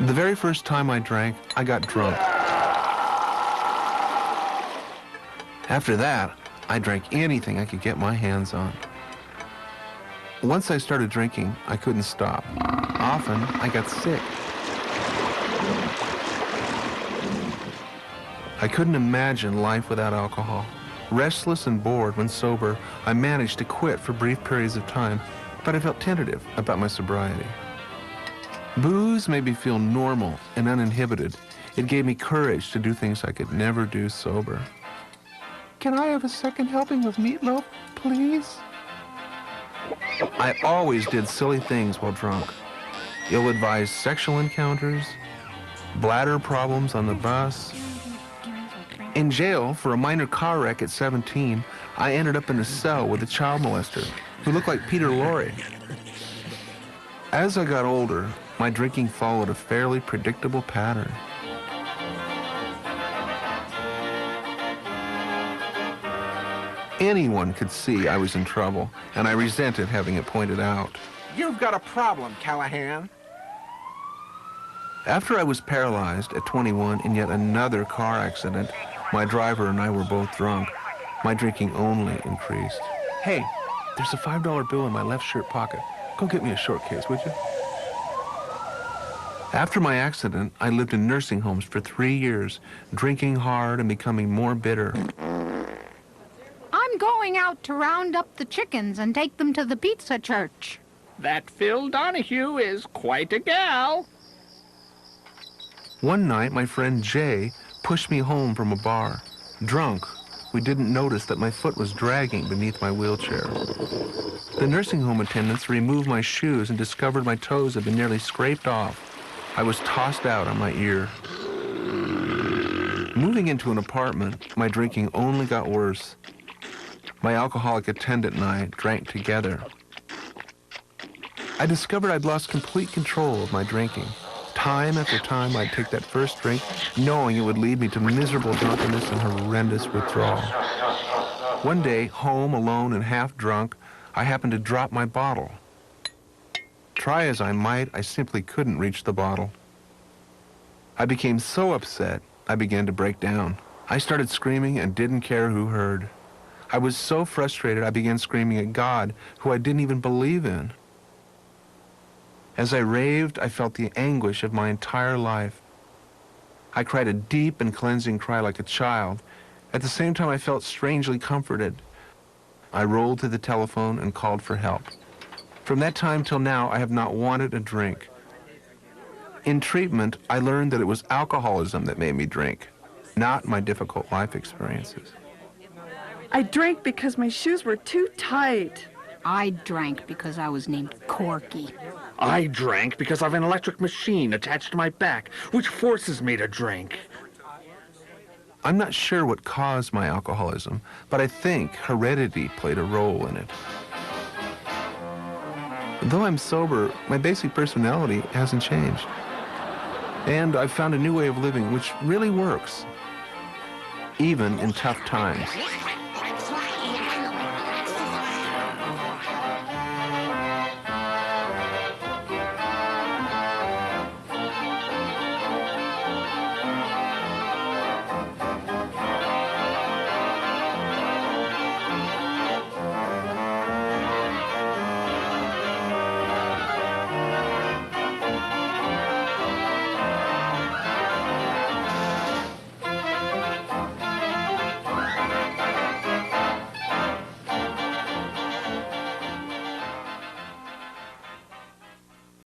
The very first time I drank, I got drunk. After that, I drank anything I could get my hands on. Once I started drinking, I couldn't stop. Often, I got sick. I couldn't imagine life without alcohol. Restless and bored when sober, I managed to quit for brief periods of time, but I felt tentative about my sobriety. Booze made me feel normal and uninhibited. It gave me courage to do things I could never do sober. Can I have a second helping of meatloaf, please? I always did silly things while drunk. Ill-advised sexual encounters, bladder problems on the bus. In jail for a minor car wreck at 17, I ended up in a cell with a child molester who looked like Peter Lorre. As I got older, my drinking followed a fairly predictable pattern. Anyone could see I was in trouble, and I resented having it pointed out. You've got a problem, Callahan. After I was paralyzed at 21 in yet another car accident, my driver and I were both drunk. My drinking only increased. Hey, there's a $5 bill in my left shirt pocket. Go get me a short case, would you? After my accident, I lived in nursing homes for 3 years, drinking hard and becoming more bitter. I'm going out to round up the chickens and take them to the pizza church. That Phil Donahue is quite a gal. One night, my friend Jay pushed me home from a bar. Drunk, we didn't notice that my foot was dragging beneath my wheelchair. The nursing home attendants removed my shoes and discovered my toes had been nearly scraped off. I was tossed out on my ear. Moving into an apartment, my drinking only got worse. My alcoholic attendant and I drank together. I discovered I'd lost complete control of my drinking. Time after time, I'd take that first drink, knowing it would lead me to miserable drunkenness and horrendous withdrawal. One day, home, alone and half drunk, I happened to drop my bottle. Try as I might, I simply couldn't reach the bottle. I became so upset, I began to break down. I started screaming and didn't care who heard. I was so frustrated, I began screaming at God, who I didn't even believe in. As I raved, I felt the anguish of my entire life. I cried a deep and cleansing cry like a child. At the same time, I felt strangely comforted. I rolled to the telephone and called for help. From that time till now, I have not wanted a drink. In treatment, I learned that it was alcoholism that made me drink, not my difficult life experiences. I drank because my shoes were too tight. I drank because I was named Corky. I drank because I have an electric machine attached to my back, which forces me to drink. I'm not sure what caused my alcoholism, but I think heredity played a role in it. Though I'm sober, my basic personality hasn't changed. And I've found a new way of living which really works, even in tough times.